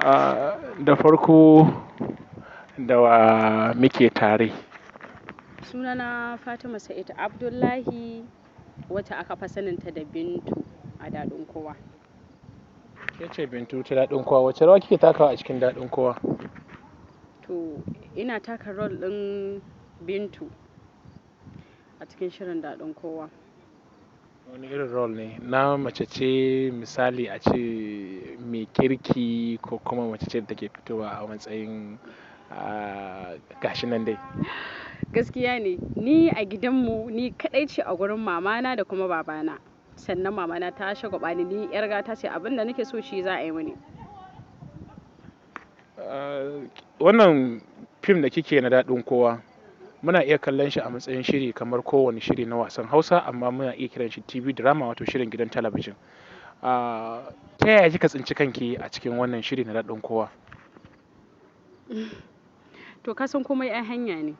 Da farko da wa muke tare. Sunana Fatima Sa'id Abdullahi, wacce aka fi saninta da Bintu a Daɗin Kowa. Ke ce Bintu ta daɗin kowa, wace rawa kike takawa a cikin daɗin kowa? To, ina taka rol ɗin Bintu a cikin shirin Daɗin Kowa. Wani irin rol ne? Na mace ce misali a ce mai kirki ko kuma mace ce da take fitowa a matsayin gashi nan dai. Gaskiya ne, ni a gidanmu ni kaɗai ce a gurin mamana da kuma babana. Sannan mamana ta shagwaɓa ni 'yar gata ce, abin da nake so shi za a yi mini. Wannan fim da kike na daɗin kowa muna iya kallon shi a matsayin shiri kamar kowane shiri na wasan Hausa, amma muna iya kiran shi TV drama, wato shirin gidan talabijin. Ta yaya kika tsinci kanki a cikin wannan shiri na daɗin kowa? To, ka san komai ai hanya ne.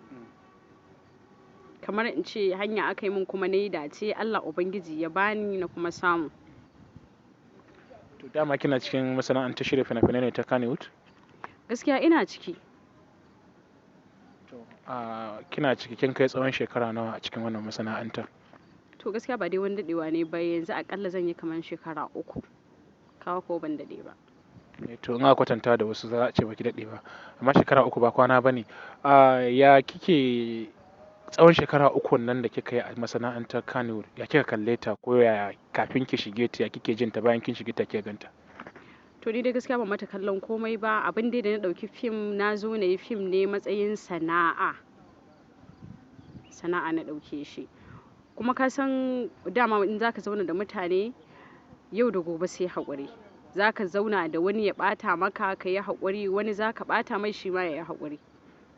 Kamar in ce hanya aka yi min kuma na yi dace, Allah Ubangiji ya bani na kuma samu. To dama kina cikin masana'antar shirya fina-finai ne ta Kannywood? Gaskiya ina ciki. To, kina ciki kin kai tsawon shekara nawa a cikin wannan masana'antar? To gaskiya ba dai wani daɗewa ne ba, yanzu akalla zan yi kamar shekara 3. Kawo ko ban daɗe ba. To in aka kwatanta da wasu za a ce baki daɗe ba, amma shekara 3 ba kwana ba ne. Ya kike tsawon shekara 3 nan da kika yi a masana'antar Kannywood, ya kika kalle ta, ko ya kafin ki shige ta ya kike jin ta, bayan kin shige ta kika ganta? To ni dai gaskiya ban mata kallon komai ba, abin dai da na ɗauki fim na zo na yi fim ne matsayin sana'a. Sana'a na ɗauke shi. Kuma ka san dama in za ka zauna da mutane yau da gobe sai haƙuri. Za ka zauna da wani ya ɓata maka ka yi haƙuri, wani za ka ɓata mai shi ma ya yi haƙuri.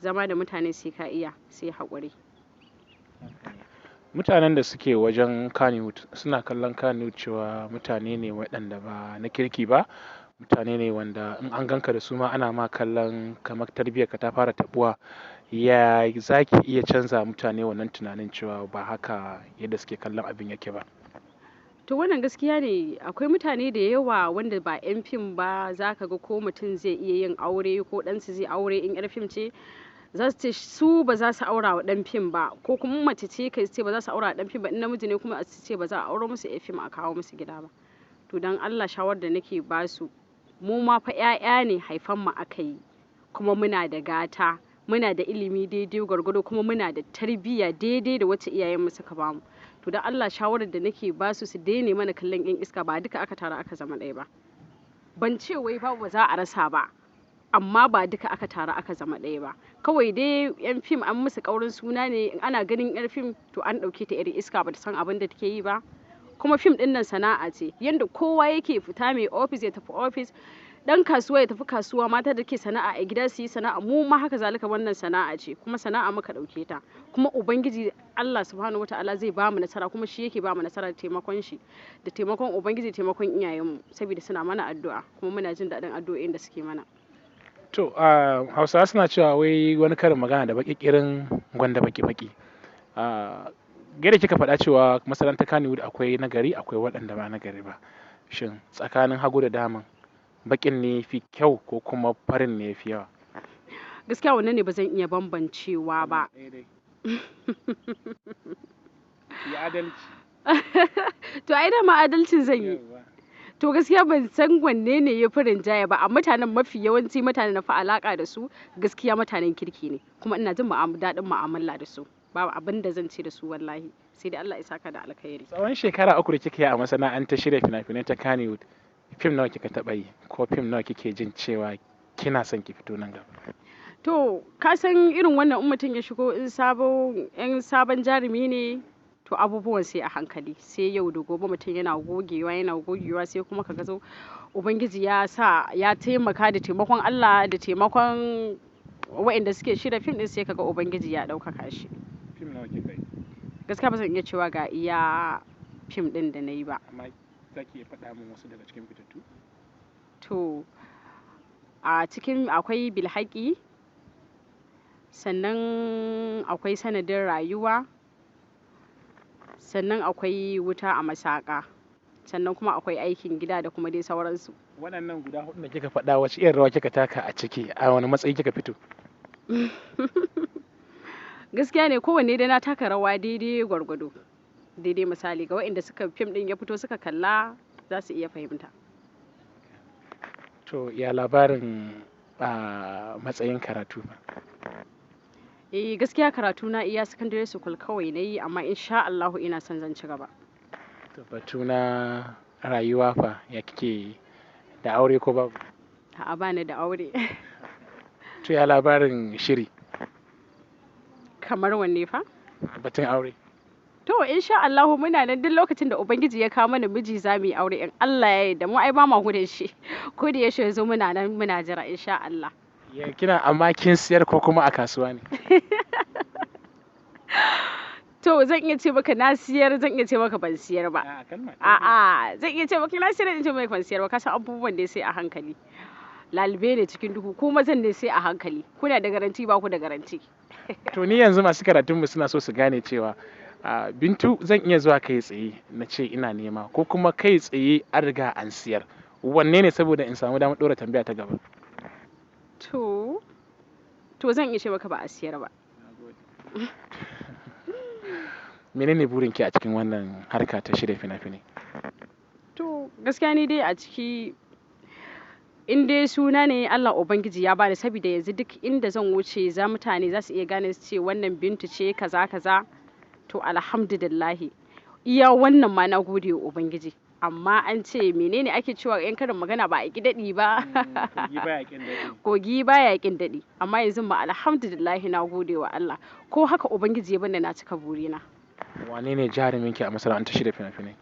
Zama da mutane sai ka iya, sai haƙuri. Mutanen da suke wajen Kannywood suna kallon Kannywood cewa mutane ne waɗanda ba na kirki ba, mutane ne wanda in an ganka da su ma ana ma kallon kamar tarbiyyarka ta fara taɓuwa. Ya za ki iya canza mutane wannan tunanin cewa ba haka yadda suke kallon abin yake ba? To wannan gaskiya ne, akwai mutane da yawa wanda ba 'yan fim ba, za ka ga ko mutum zai iya yin aure ko ɗansu zai aure in 'yar fim ce, za su ce su ba za su aura wa ɗan fim ba, ko kuma mace ce kai ce ba za su aura wa ɗan fim ba, in namiji ne kuma su ce ba za a auro musu 'yar fim a kawo musu gida ba. To don Allah shawar da nake ba su, mu ma fa 'ya'ya ne haifan mu aka yi, kuma muna da gata, muna da ilimi daidai gwargwado, kuma muna da tarbiyya daidai da wacce iyayenmu suka bamu. To don Allah shawarar da nake ba su, su daina mana kallon 'yan iska, ba duka aka taru aka zama ɗaya ba. Ban ce wai ba za a rasa ba, amma ba duka aka taru aka zama ɗaya ba. Kawai dai 'yan fim an musu ƙaurin suna ne, in ana ganin 'yar fim to an ɗauke ta 'yar iska, ba ta san abin da take yi ba. Kuma fim ɗin nan sana'a ce, yanda kowa yake fita mai ofis ya tafi ofis, ɗan kasuwa ya tafi kasuwa, mata da ke sana'a a gida su yi sana'a, mu ma haka zalika wannan sana'a ce, kuma sana'a muka ɗauke ta. Kuma Ubangiji Allah Subhanahu wa ta'ala zai bamu nasara, kuma shi yake bamu nasara da taimakon shi, da taimakon Ubangiji, taimakon iyayenmu, saboda suna mana addu'a, kuma muna jin daɗin addu'o'in da suke mana. To, Hausawa suna cewa wai wani karin magana da baƙi ƙirin gwanda baƙi-baƙi. Gaida kika faɗa cewa masana'antar Kannywood akwai nagari akwai waɗanda ba nagari ba. Shin tsakanin hagu da daman baƙin ne fi kyau ko kuma farin ne fi yawa? Gaskiya wannan ne ba zan iya bambancewa ba. Ya adalci. To ai dama adalcin zan yi. To gaskiya ban san wanne ne ya fi rinjaya ba, a mutanen mafi yawanci mutanen na fi alaƙa da su gaskiya mutanen kirki ne, kuma ina jin daɗin mu'amala da su. Babu abin da zan ce da su wallahi, sai dai Allah ya saka da alkhairi. Tsawon shekara 3 da kika yi a masana'antar shirya fina-finai ta Kannywood, fim nawa kika taɓa yi, ko fim nawa kike jin cewa kina son ki fito nan gaba? To ka san irin wannan in mutum ya shigo in sabon jarumi ne, to abubuwan sai a hankali, sai yau da gobe mutum yana gogewa sai kuma ka zo Ubangiji ya sa ya taimaka da taimakon Allah da taimakon waɗanda suke shirya fim ɗin, sai kaga Ubangiji ya ɗaukaka shi. Fim nawa kika yi? Gaskiya ba zan iya cewa ga iya fim ɗin da na yi ba. Amma za ki iya faɗa min wasu daga cikin fitattu? To a cikin akwai Bilhaƙi, sannan akwai Sanadin Rayuwa, sannan akwai Wuta a Masaƙa, sannan kuma akwai Aikin Gida da kuma dai sauransu. Waɗannan guda huɗun da kika faɗa wace irin rawa kika taka a ciki? A wani matsayi kika fito? Gaskiya ne kowanne dai na taka rawa daidai gwargwado. Daidai misali ga waɗanda suka fim ɗin ya fito suka kalla za su iya fahimta. To ya labarin matsayin karatu ba? Gaskiya karatu na iya secondary school kawai na yi amma insha Allahu ina son zan ci gaba. To batu na rayuwa fa ya kike da aure ko babu? A'a bani da aure. To ya labarin shiri Kamar wanne fa? batun aure? To insha Allahu muna nan duk lokacin da Ubangiji ya kawo mana miji za mu yi aure in Allah ya yarda mu ai ba ma gudun shi. Ko da yaushe yazo muna nan muna jira insha Allah. Ya kina amma kin siyar ko kuma a kasuwa ne? To zan iya ce maka na siyar zan iya ce maka ban siyar ba. A'a kalma ɗaya ne. A'a zan iya ce maka na siyar in ce maka ban siyar ba ka san abubuwan dai sai a hankali. Lalube ne cikin duhu ko mazan ne sai a hankali. Kuna da garanti ba ku da garanti. To ni yanzu masu karatunmu suna so su gane cewa Bintu zan iya zuwa kai tsaye na ce ina nema ko kuma kai tsaye an riga an siyar. Wanne ne saboda in samu damar ɗora tambaya ta gaba? To zan iya ce maka ba a siyar ba. Menene burinki a cikin wannan harka ta shirya fina-finai? To gaskiya ni dai a ciki in dai suna ne Allah Ubangiji ya bani saboda yanzu duk inda zan wuce za mutane za su iya gane su ce wannan Bintu ce kaza kaza to alhamdulillahi iya wannan ma na gode wa Ubangiji amma an ce menene ake cewa yan karin magana ba a ƙi daɗi ba kogi baya ƙin daɗi amma yanzu ma alhamdulillahi na gode wa Allah ko haka Ubangiji ya bani na cika burina. Wane ne jaruminki a masana'antar shirya fina-finai?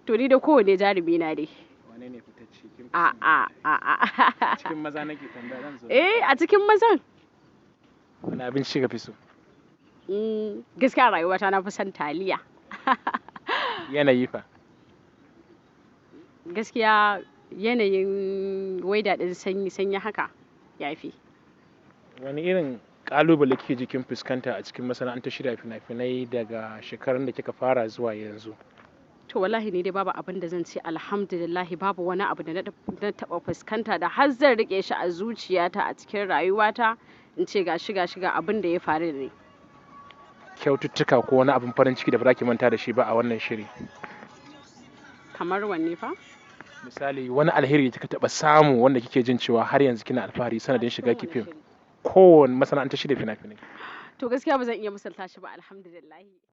To ni da kowane jarumi na dai. Wane ne fitacce? A'a. Cikin maza nake tambaya zan zo. A cikin mazan. Wani abinci kika fi so? Gaskiya rayuwata na fi son taliya. Yanayi fa? Gaskiya yanayin waida ɗin sanyi haka ya fi. Wani irin ƙalubale kike ji kin fuskanta a cikin masana'antar shirya fina-finai daga shekarun da kika fara zuwa yanzu? To wallahi ni dai babu abin da zan ce alhamdulillahi babu wani abu da na taɓa fuskanta da har zan riƙe shi a zuciyata a cikin rayuwata in ce ga abin da ya faru da ni. Kyaututtuka ko wani abin farin ciki da ba za ki manta da shi ba a wannan shiri? Kamar wanne fa? Misali wani alheri da kika taɓa samu wanda kike jin cewa har yanzu kina alfahari sanadin shiga ki fim kowane masana'antar shirya fina-finai. To gaskiya ba zan iya misalta shi ba alhamdulillahi.